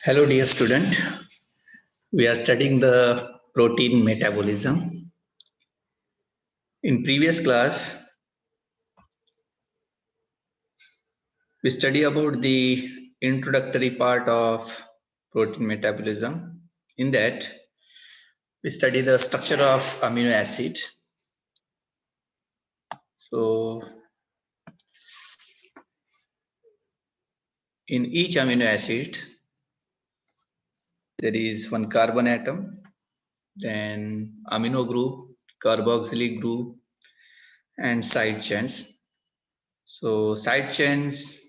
Hello, dear student. We are studying the protein metabolism. In previous class, we study about the introductory part of protein metabolism. In that, we study the structure of amino acid. So, in each amino acid, there is one carbon atom, then amino group, carboxylic group, and side chains. So, side chains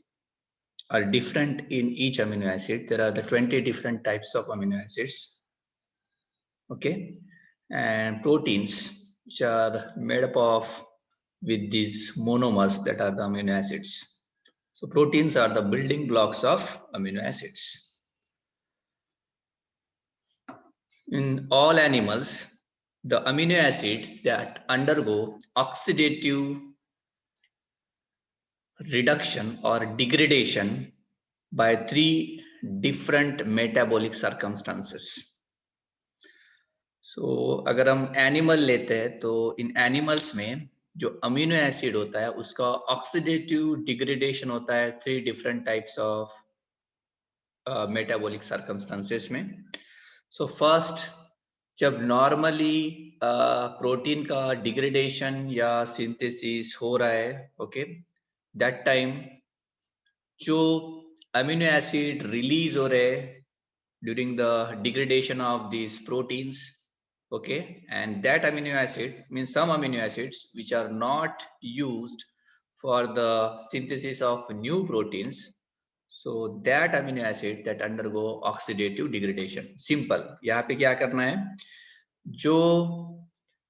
are different in each amino acid. There are the 20 different types of amino acids. Okay, and proteins which are made up of with these monomers that are the amino acids. So proteins are the building blocks of amino acids. In all animals, the amino acid that undergo oxidative reduction or degradation by three different metabolic circumstances. So अगर हम animal लेते हैं तो इन animals में जो amino acid होता है उसका ऑक्सीडेटिव डिग्रेडेशन होता है three different types of metabolic circumstances में. सो फर्स्ट, जब नॉर्मली प्रोटीन का डिग्रेडेशन या सिंथेसिस हो रहा है, ओके, दैट टाइम जो अमीनो एसिड रिलीज हो रहे हैं during the degradation of these proteins, okay, and that amino acid means some amino acids which are not used for the synthesis of new proteins, so that amino acid that undergo oxidative degradation. Simple. यहाँ पे क्या करना है, जो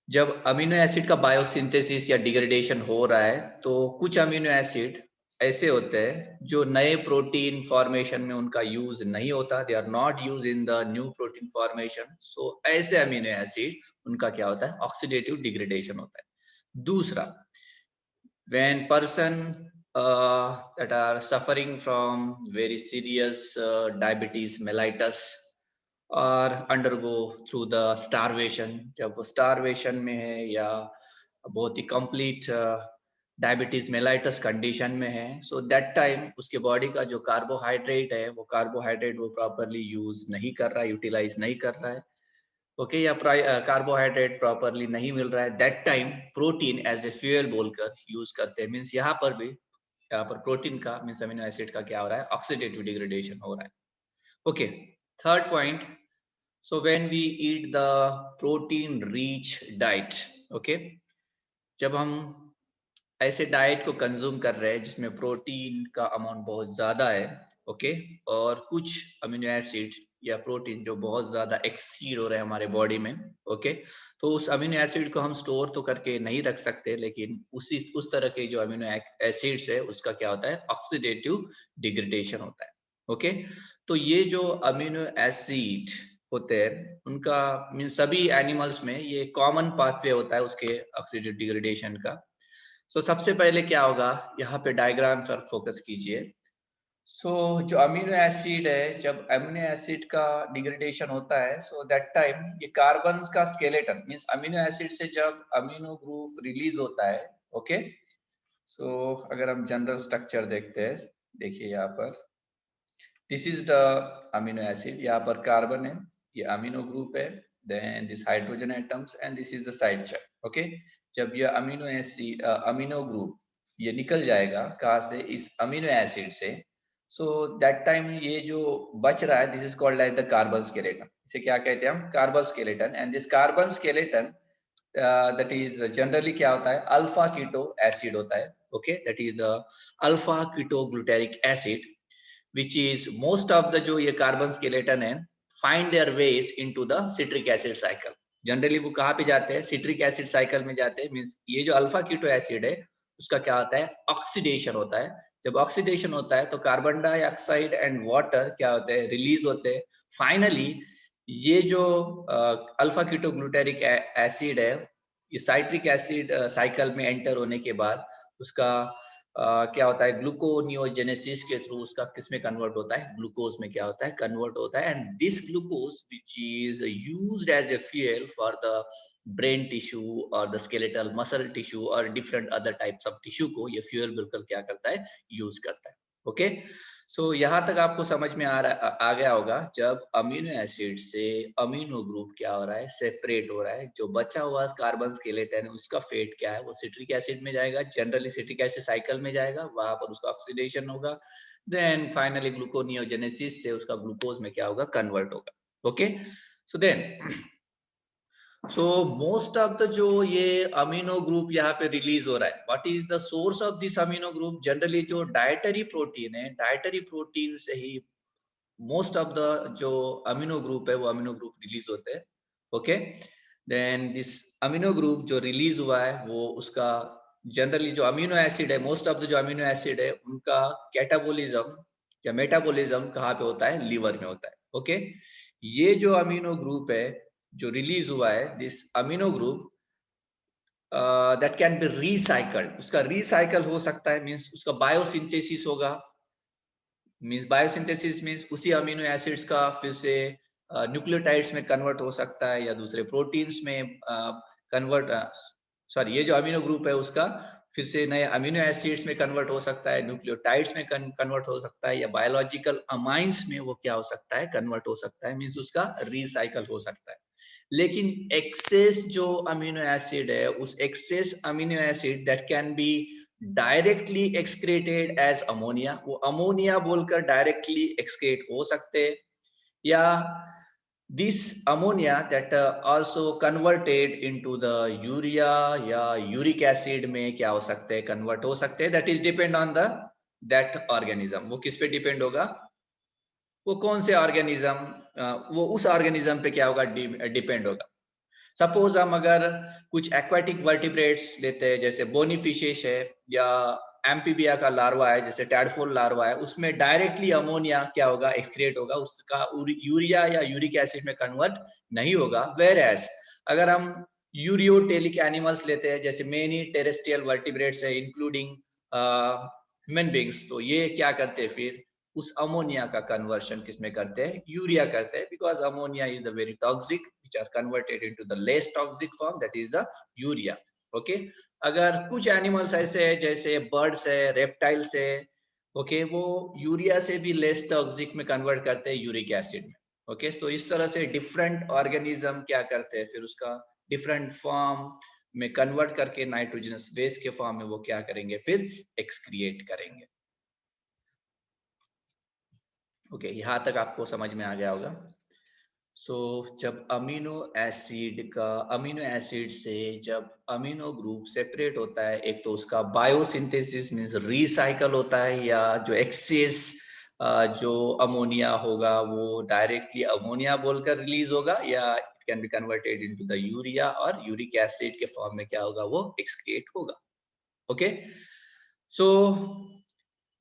जब amino acid का biosynthesis या degradation हो रहा है तो कुछ अमीनो एसिड ऐसे होते हैं जो नए प्रोटीन फॉर्मेशन में उनका यूज नहीं होता, they are not use in the new protein formation. So ऐसे अमीनो एसिड उनका क्या होता है, ऑक्सीडेटिव डिग्रेडेशन होता है. दूसरा, when person that are suffering from very serious diabetes mellitus और अंडरगो थ्रू द स्टारवेशन, जब वो स्टारवेशन में है या बहुत ही कंप्लीट डायबिटीज मेलाइटस कंडीशन में है, सो दैट टाइम उसके बॉडी का जो कार्बोहाइड्रेट है वो कार्बोहाइड्रेट वो प्रॉपरली यूज नहीं कर रहा है, यूटिलाइज नहीं कर रहा है, ओके, या कार्बोहाइड्रेट प्रॉपरली नहीं मिल रहा है, that time protein as a fuel बोलकर यूज करते हैं. मीन्स यहाँ पर भी प्रोटीन का मीन्स अमीनो एसिड का क्या हो रहा है, ऑक्सीडेटिव डिग्रेडेशन हो रहा है. Okay, third point, so when we eat the protein rich diet, okay, जब हम ऐसे डाइट को कंज्यूम कर रहे हैं जिसमें प्रोटीन का अमाउंट बहुत ज्यादा है, ओके, और कुछ अमीनो एसिड या प्रोटीन जो बहुत ज्यादा एक्सीड हो रहे हैं हमारे बॉडी में, ओके, तो उस अमीनो एसिड को हम स्टोर तो करके नहीं रख सकते, लेकिन उस तरह के जो अमीनो एसिड्स है उसका क्या होता है, ऑक्सीडेटिव डिग्रेडेशन होता है. ओके, तो ये जो अमीनो एसिड होते हैं उनका मीन सभी एनिमल्स में ये कॉमन पाथवे होता है उसके ऑक्सीडेटिव डिग्रेडेशन का. सो सबसे पहले क्या होगा, यहाँ पे डायग्राम पर फोकस कीजिए. सो जो अमीनो एसिड है, जब अमीनो एसिड का डिग्रेडेशन होता है, सो दैट टाइम ये कार्बन का स्केलेटन मीन्स अमीनो एसिड से जब अमीनो ग्रुप रिलीज होता है, ओके, सो अगर हम जनरल स्ट्रक्चर देखते हैं, देखिए यहाँ पर this is the amino acid, यहाँ पर कार्बन है, ये अमीनो ग्रुप है, then this hydrogen atoms and this is the side chain. Okay, जब ये अमीनो एसिड अमीनो ग्रुप ये निकल जाएगा कहाँ से, इस अमीनो एसिड से, सो दैट टाइम ये जो बच रहा है this is called like the carbon skeleton. इसे क्या कहते हैं हम, carbon skeleton. And this carbon skeleton that is generally क्या होता है, अल्फा कीटो एसिड होता है. Okay, that is the alpha keto glutaric acid which is most of the जो ये कार्बन स्केलेटन है find their ways into the citric acid cycle. Generally वो कहाँ पे जाते हैं, सिट्रिक एसिड साइकिल में जाते हैं. मींस ये जो अल्फा कीटो एसिड है उसका क्या होता है, ऑक्सीडेशन होता है. जब ऑक्सीडेशन होता है तो कार्बन डाइऑक्साइड एंड वाटर क्या होते हैं, रिलीज होते हैं. फाइनली ये जो अल्फा कीटो ग्लूटेरिक एसिड है, ये साइट्रिक एसिड साइकिल में एंटर होने के बाद उसका क्या होता है, ग्लूकोनियोजेनेसिस के थ्रू उसका किस में कन्वर्ट होता है, ग्लूकोज में क्या होता है, कन्वर्ट होता है। And this glucose which is used as a fuel for the brain tissue और द स्केलेटल मसल टिश्यू और different other types of tissue को ये फ्यूल बिल्कुल क्या करता है, यूज करता है। ओके, सो यहाँ तक आपको समझ में आ गया होगा, जब अमीनो एसिड से अमीनो ग्रुप क्या हो रहा है, सेपरेट हो रहा है, जो बचा हुआ कार्बन स्केलेटन है उसका फेट क्या है, वो सिट्रिक एसिड में जाएगा, जनरली सिट्रिक एसिड साइकिल में जाएगा, वहां पर उसका ऑक्सीडेशन होगा, देन फाइनली ग्लूकोनियोजेनेसिस से उसका ग्लूकोज में क्या होगा, कन्वर्ट होगा। Okay, so then so most of the जो ये अमीनो ग्रुप यहाँ पे रिलीज हो रहा है, what is the source of this amino group, generally जो डाइटरी प्रोटीन है, डाइटरी प्रोटीन से ही मोस्ट ऑफ द जो अमीनो ग्रुप है वो अमीनो ग्रुप रिलीज होते हैं। Okay, then this amino group जो रिलीज हुआ है वो उसका जनरली जो अमीनो एसिड है, मोस्ट ऑफ द जो अमीनो एसिड है उनका कैटाबोलिज्म या मेटाबोलिज्म कहाँ पे होता है, लीवर में होता है। ओके, ये जो अमीनो ग्रुप है जो रिलीज हुआ है, this amino group that can B recycled, उसका रिसाइकल हो सकता है, मींस उसका बायोसिंथेसिस होगा, मींस बायोसिंथेसिस मींस उसी अमीनो एसिड्स का फिर से न्यूक्लियोटाइड्स में कन्वर्ट हो सकता है या दूसरे प्रोटीन्स में कन्वर्ट, सॉरी ये जो अमीनो ग्रुप है उसका फिर से नए अमीनो एसिड्स में कन्वर्ट हो सकता है, न्यूक्लियोटाइड्स में कन्वर्ट हो सकता है, या बायोलॉजिकल अमाइंस में वो क्या हो सकता है, कन्वर्ट हो सकता है, मींस उसका रिसाइकल हो सकता है। लेकिन एक्सेस जो अमीनो एसिड है, उस excess amino acid that can be directly excreted as ammonia, वो अमोनिया बोलकर डायरेक्टली एक्सक्रेट हो सकते हैं, या this ammonia that also converted into the urea या यूरिक एसिड में क्या हो सकते हैं, कन्वर्ट हो सकते हैं। That is depend on the that organism, वो किस पे डिपेंड होगा, वो कौन से ऑर्गेनिज्म, वो उस ऑर्गेनिज्म पे क्या होगा, डिपेंड होगा। सपोज हम अगर कुछ एक्वाटिक वर्टिब्रेट्स लेते हैं, जैसे बोनी फिशेस है या एम्फीबिया का लार्वा है, जैसे टैडफोल लार्वा है, उसमें डायरेक्टली अमोनिया क्या होगा, एक्सक्रिएट होगा, उसका यूरिया या यूरिक एसिड में कन्वर्ट नहीं होगा। वेयर एज अगर हम यूरियोटेलिक एनिमल्स लेते हैं, जैसे मेनी टेरेस्ट्रियल वर्टिब्रेट्स है इंक्लूडिंग ह्यूमन बींग्स, तो ये क्या करते हैं, फिर उस अमोनिया का कन्वर्शन किसमें करते हैं, यूरिया करते हैं, because ammonia is a very toxic which are converted into the less toxic form, that is the urea. Okay, अगर कुछ एनिमल्स ऐसे है जैसे बर्ड्स है, रेप्टाइल्स है, ओके, वो यूरिया से भी लेस टॉक्सिक में कन्वर्ट करते हैं यूरिक एसिड में। ओके, तो इस तरह से डिफरेंट ऑर्गेनिज्म क्या करते हैं, फिर उसका डिफरेंट फॉर्म में कन्वर्ट करके नाइट्रोजनस बेस के फॉर्म में वो क्या करेंगे, फिर एक्सक्रिएट करेंगे। ओके, यहाँ तक आपको समझ में आ गया होगा। जब अमीनो एसिड से जब अमीनो ग्रुप सेपरेट होता है, एक तो उसका बायोसिंथेसिस मींस रिसाइकल होता है, या जो एक्सेस जो अमोनिया होगा वो डायरेक्टली अमोनिया बोलकर रिलीज होगा, या it can be converted into the urea और यूरिक एसिड के फॉर्म में क्या होगा, वो एक्सक्रिएट होगा। ओके, सो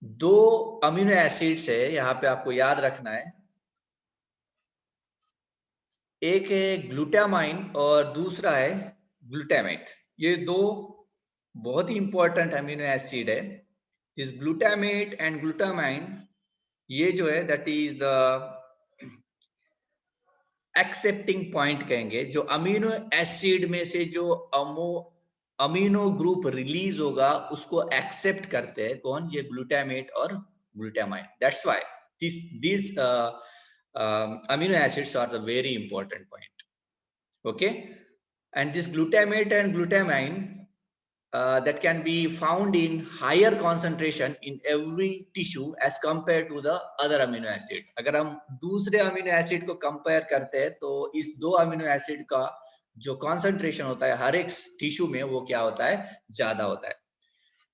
दो अमीनो एसिड्स है, यहाँ पे आपको याद रखना है, एक है ग्लूटामाइन और दूसरा है ग्लूटामेट। ये दो बहुत ही इंपॉर्टेंट अमीनो एसिड है। इस ग्लूटामेट एंड ग्लूटामाइन ये जो है that is the accepting point कहेंगे, जो अमीनो एसिड में से जो अमीनो ग्रुप रिलीज होगा उसको एक्सेप्ट करते हैं, कौन, ये ग्लूटामेट और glutamine. That's why this amino acids are the very important point. Okay, and this glutamate and glutamine that can be found in higher concentration in every tissue as compared to the other amino acid. अगर हम दूसरे amino acid को compare करते हैं तो इस दो amino acid का जो कॉन्सेंट्रेशन होता है हर एक टिश्यू में वो क्या होता है, ज्यादा होता है।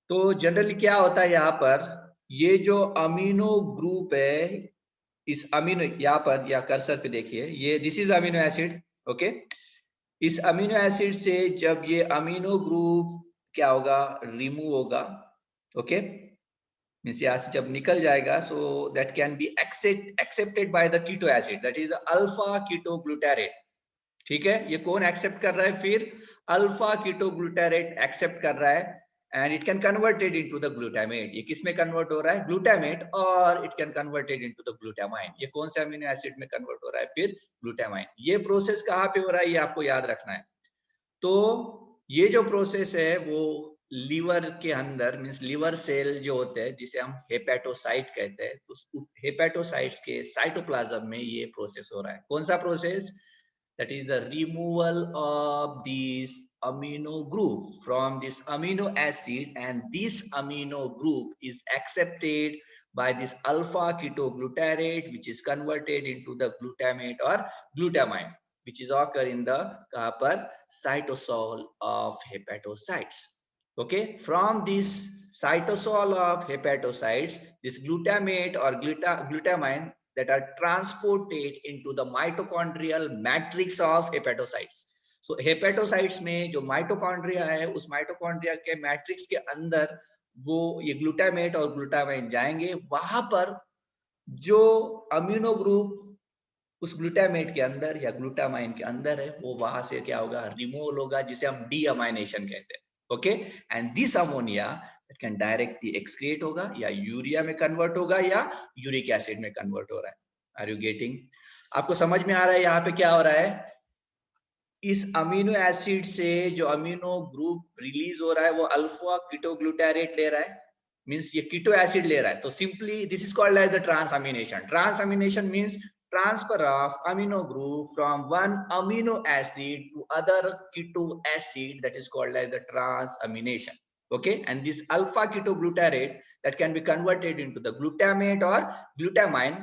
तो जनरली क्या होता है यहाँ पर, ये जो अमीनो ग्रुप है, इस अमीनो यहाँ पर या कर्सर पे देखिए, ये this is amino acid. Okay, इस अमीनो एसिड से जब ये अमीनो ग्रुप क्या होगा, रिमूव होगा। ओके, मींस यहाँ से जब निकल जाएगा, so that can be accepted by the keto acid, that is the alpha keto glutarate. ठीक है, ये कौन एक्सेप्ट कर रहा है, फिर अल्फा कीटो ग्लूटारेट एक्सेप्ट कर रहा है, and it can converted into the glutamate. ये किस में कन्वर्ट हो रहा है? ग्लूटामेट, और it can converted into the glutamine. ये कौन से अमीनो एसिड में कन्वर्ट हो रहा है? फिर ग्लूटामाइन. ये प्रोसेस कहाँ पे हो रहा है ये आपको याद रखना है. तो ये जो प्रोसेस है वो लीवर के अंदर, मींस लीवर सेल जो होते हैं जिसे हम हेपेटोसाइट कहते हैं, तो हेपेटोसाइट्स के साइटोप्लाज्म में ये प्रोसेस हो रहा है. कौन सा process? That is the removal of this amino group from this amino acid, and this amino group is accepted by this alpha ketoglutarate, which is converted into the glutamate or glutamine, which is occur in the kahan par? Cytosol of hepatocytes. Okay, from this cytosol of hepatocytes, this glutamate or glutamine that are transported into the mitochondrial matrix of hepatocytes. So hepatocytes में जो mitochondria है, उस mitochondria के matrix के अंदर वो ये glutamate और ग्लूटामाइन जाएंगे. वहां पर जो अमीनो ग्रुप उस ग्लूटामेट के अंदर या ग्लूटामाइन के अंदर है, वो वहां से क्या होगा? रिमूव होगा, जिसे हम डीअमाइनेशन कहते हैं. Okay, and this ammonia that can directly excrete होगा, या यूरिया में कन्वर्ट होगा, या यूरिक एसिड में कन्वर्ट हो रहा है. Are you getting? आपको समझ में आ रहा है यहाँ पे क्या हो रहा है? इस अमीनो एसिड से जो अमीनो ग्रुप रिलीज हो रहा है वो अल्फा कीटोग्लूटारेट ले रहा है, मींस ये कीटो एसिड ले रहा है. तो simply this is called as the transamination. Transamination means transfer of amino group from one amino acid to other keto acid, that is called as the transamination. Okay, and this alpha ketoglutarate that can be converted into the glutamate or glutamine,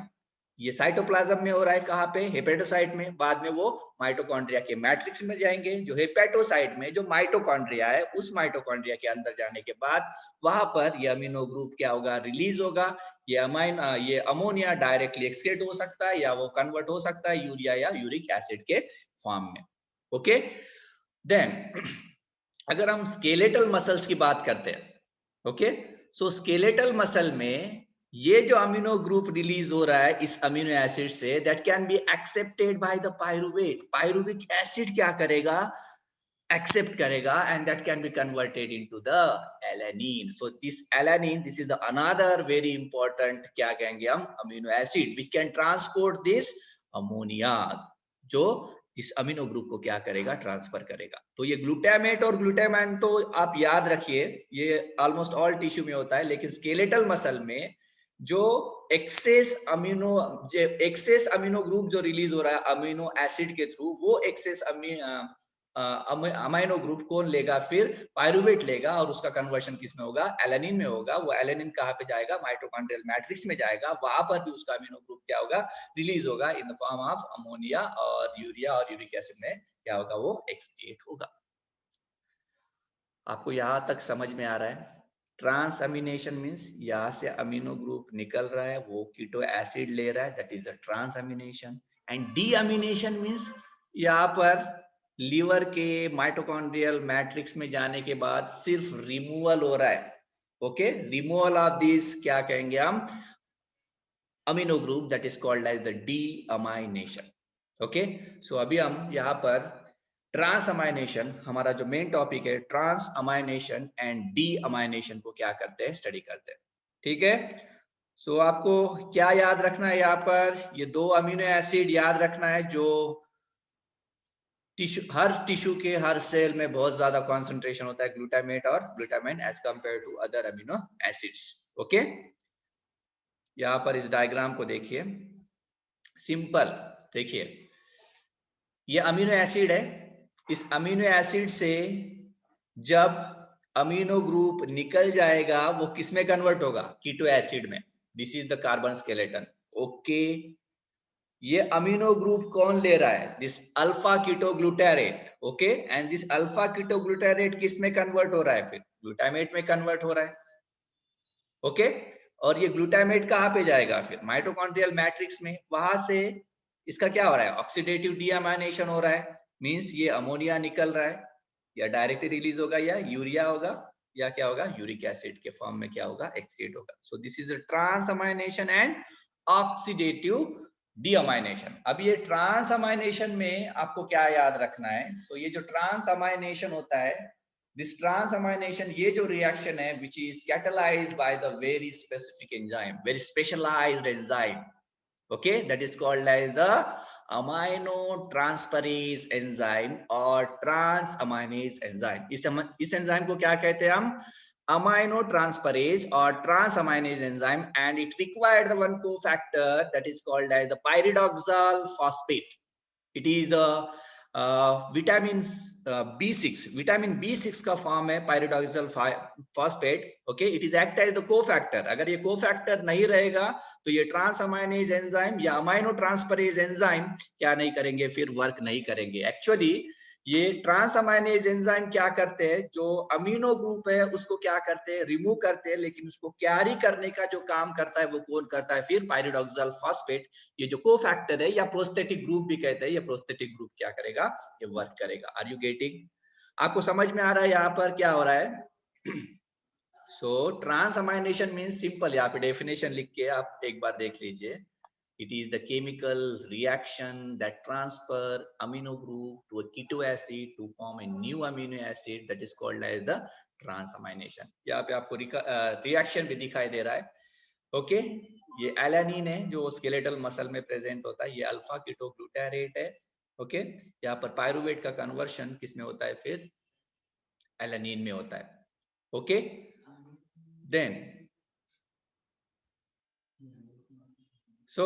ये cytoplasm में हो रहा है. कहाँ पे? Hepatocyte में. बाद में वो माइटोकॉन्ड्रिया के मैट्रिक्स में जाएंगे. जो हेपेटोसाइट में जो माइटोकॉन्ड्रिया है, उस माइटोकॉन्ड्रिया के अंदर जाने के बाद वहां पर ये अमीनो ग्रुप क्या होगा? रिलीज होगा. ये अमोनिया डायरेक्टली एक्सक्रीट हो सकता है, या वो कन्वर्ट हो सकता है यूरिया या यूरिक एसिड के फॉर्म में. ओके, देन अगर हम स्केलेटल मसल्स की बात करते हैं, ओके, सो स्केलेटल मसल में ये जो अमीनो ग्रुप रिलीज हो रहा है इस अमीनो एसिड से, that can be accepted by the pyruvate. Pyruvic acid क्या करेगा? एक्सेप्ट करेगा, and that can be converted into the alanine. So this alanine, this is the another very important, क्या कहेंगे हम? Amino acid which can transport this ammonia, जो इस amino group को क्या करेगा? ट्रांसफर करेगा. तो ये ग्लूटामेट और ग्लूटामाइन तो आप याद रखिए, ये ऑलमोस्ट ऑल टिश्यू में होता है, लेकिन स्केलेटल मसल में जो एक्सेस अमीनो ग्रुप जो रिलीज हो रहा है अमीनो एसिड के थ्रू, वो एक्सेस अमीनो ग्रुप कौन लेगा? फिर पायरुवेट लेगा, और उसका कन्वर्शन किस में होगा? एलानिन में होगा. वो एलानिन कहाँ पे जाएगा? माइटोकॉन्ड्रियल मैट्रिक्स में जाएगा. वहां पर भी उसका अमीनो ग्रुप क्या होगा? रिलीज होगा in the form of ammonia, और यूरिया और यूरिक एसिड में क्या होगा? वो एक्सक्रिएट होगा. आपको यहां तक समझ में आ रहा है? ट्रांसअमीनेशन मींस यहाँ से अमीनो ग्रुप निकल रहा है, वो कीटो एसिड ले रहा है, that is the transamination. And deamination means यहाँ पर लीवर के माइटोकॉन्ड्रियल मैट्रिक्स में जाने के बाद सिर्फ रिमूवल हो रहा है. ओके, रिमूवल ऑफ दिस क्या कहेंगे हम? Amino group, that is called as the deamination. Okay, so अभी हम यहाँ पर ट्रांसअमाइनेशन, हमारा जो मेन टॉपिक है, ट्रांसअमाइनेशन एंड डीअमाइनेशन को क्या करते हैं? स्टडी करते हैं. ठीक है, सो आपको क्या याद रखना है यहाँ पर? ये दो अमीनो एसिड याद रखना है जो हर टिश्यू के हर सेल में बहुत ज्यादा कॉन्सेंट्रेशन होता है, ग्लूटामेट और glutamine, as compare to other amino acids. Okay, यहाँ पर इस डायग्राम को देखिए, सिंपल देखिए, ये अमीनो एसिड है. इस अमीनो एसिड से जब अमीनो ग्रुप निकल जाएगा, वो किस में कन्वर्ट होगा? कीटो एसिड में. This is the carbon skeleton. Okay, ये अमीनो ग्रुप कौन ले रहा है? This alpha ketoglutarate. Okay, and this alpha ketoglutarate किस में कन्वर्ट हो रहा है? फिर ग्लूटामेट में कन्वर्ट हो रहा है. ओके, और ये ग्लूटामेट कहाँ पे जाएगा? फिर माइटोकॉन्ड्रियल मैट्रिक्स में. वहां से इसका क्या हो रहा है? ऑक्सीडेटिव डीअमाइनेशन हो रहा है. मींस ये अमोनिया निकल रहा है, या डायरेक्टली रिलीज होगा, या यूरिया होगा, या क्या होगा? यूरिक एसिड के फॉर्म में क्या होगा? एक्सक्रीट होगा. So this is the transamination and oxidative deamination. अब ये ट्रांसअमाइनेशन में आपको क्या याद रखना है? सो ये जो ट्रांसअमाइनेशन होता है, This transamination, ये जो reaction है, which is catalyzed by the very specific enzyme, very specialized enzyme, okay, that is called as the aminotransferase enzyme or transaminase enzyme. इस enzyme को क्या कहते हैं हम? Aminotransferase or transaminase enzyme, and it required the one cofactor that is called as the pyridoxal phosphate. It is the vitamin B6, vitamin B6 का form है pyridoxal phosphate. Okay, it is act as the cofactor. अगर ये cofactor नहीं रहेगा तो ये transaminase enzyme या amino transferase enzyme क्या नहीं करेंगे, फिर वर्क नहीं करेंगे. एक्चुअली ये ट्रांसअमाइनेज एंजाइम क्या करते हैं, जो अमीनो ग्रुप है उसको क्या करते हैं, रिमूव करते हैं, लेकिन उसको कैरी करने का जो काम करता है वो कौन करता है, फिर पायरिडॉक्सिल फॉस्फेट. ये जो कोफैक्टर है या प्रोस्थेटिक ग्रुप भी कहते हैं, ये प्रोस्थेटिक ग्रुप क्या करेगा, ये वर्क करेगा. Are you getting? आपको समझ में आ रहा है यहाँ पर क्या हो रहा है? सो ट्रांसअमाइनेशन मीन्स सिंपल, यहाँ पे डेफिनेशन लिख के आप एक बार देख लीजिए. It is the chemical reaction that transfer amino group to a keto acid to form a new amino acid, that is called as the transamination. यहाँ पे आपको रिएक्शन भी दिखाई दे रहा है. ओके, ये एलानिन है जो स्केलेटल मसल में प्रेजेंट होता है, ये अल्फा कीटोग्लूटारेट है. ओके, यहाँ पर पायरुवेट का कन्वर्शन किसमें होता है, फिर एलानिन में होता है. Okay, then so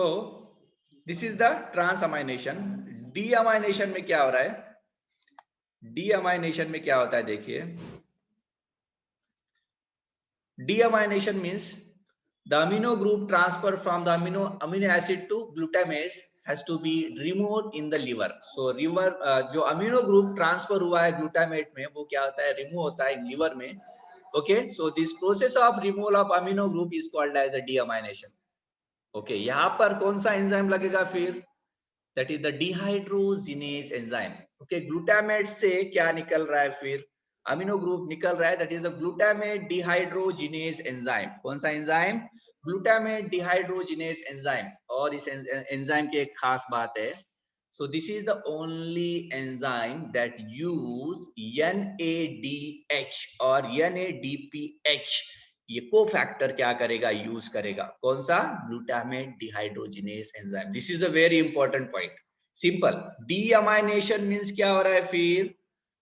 this is the transamination. Deamination में क्या हो रहा है? Deamination में क्या होता है, देखिए. Deamination means the amino group transfer from the amino acid to glutamate has to be removed in the liver. So liver जो amino group transfer हुआ है glutamate में, वो क्या होता है, remove होता है liver में. Okay, so this process of removal of amino group is called as the deamination. Okay, यहाँ पर कौन सा एंजाइम लगेगा फिर, that is the dehydrogenase enzyme. Okay, glutamate से क्या निकल रहा है, फिर अमीनो ग्रुप निकल रहा है, that is the glutamate dehydrogenase enzyme. कौन सा एंजाइम, ग्लूटामेट डिहाइड्रोजिनेज एंजाइम. और इस एंजाइम की एक खास बात है, so this is the only enzyme that use NADH or NADPH. ये कोफैक्टर क्या करेगा, यूज करेगा. कौन सा, glutamate dehydrogenase enzyme. This is the very important point. Simple. Deamination means क्या हो रहा है, फिर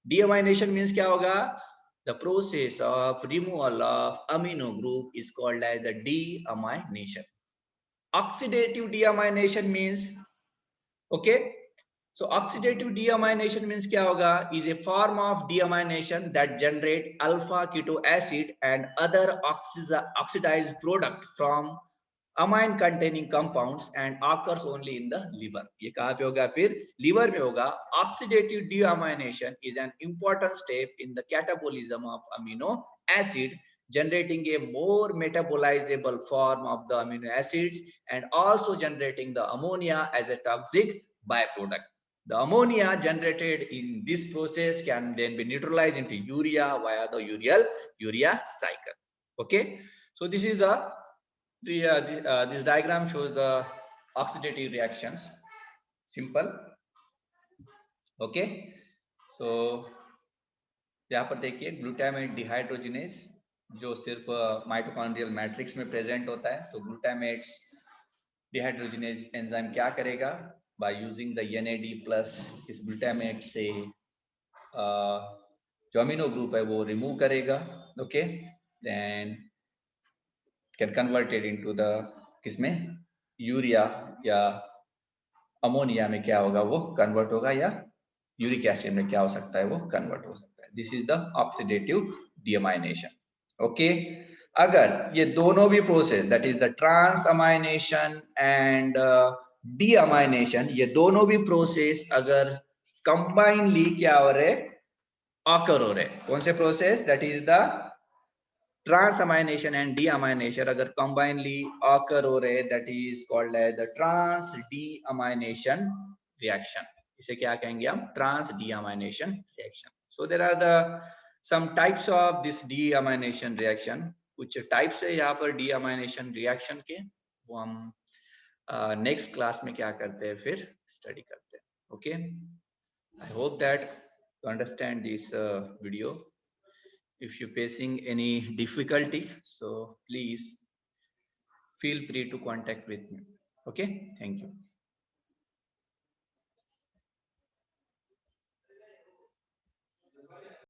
डीअमाइनेशन मींस क्या होगा, the process of removal of amino group is called as the deamination. Oxidative deamination means, okay, so oxidative deamination means क्या होगा, is a form of deamination that generate alpha keto acid and other oxidized product from amine containing compounds and occurs only in the liver. ये कहाँ पे होगा, फिर liver में होगा. Oxidative deamination is an important step in the catabolism of amino acid, generating a more metabolizable form of the amino acids and also generating the ammonia as a toxic byproduct. The ammonia generated in this process can then be neutralized into urea via the urea cycle. Okay, so this is this diagram shows the oxidative reactions. Simple. Okay, so यहाँ पर देखिए glutamate dehydrogenase जो सिर्फ mitochondrial matrix में present होता है. तो ग्लूटामेट्स dehydrogenase enzyme क्या करेगा, by using the NAD plus इस ग्लूटामेट से जो अमीनो ग्रुप है वो रिमूव करेगा. Okay, then can converted into the किसमें, यूरिया या अमोनिया में क्या होगा, वो कन्वर्ट होगा, या यूरिक एसिड में क्या हो सकता है, वो कन्वर्ट हो सकता है. This is the oxidative deamination. Okay, अगर ये दोनों भी process, that is the transamination and deamination, ये दोनों भी प्रोसेस अगर कंबाइनली क्या हो रहे, ऑकर हो रहे. कौन से process, that is the transamination and deamination अगर कंबाइनली ऑकर हो रहे, that is called as the trans deamination reaction. इसे क्या कहेंगे हम, trans deamination reaction. So there are the some types of this deamination reaction. कुछ टाइप्स है यहाँ पर डीअमाइनेशन रिएक्शन के, वो हम नेक्स्ट क्लास में क्या करते हैं, फिर स्टडी करते हैं. Okay, I hope that you understand this video. if you're facing any difficulty, so please feel free to contact with me. Okay, thank you.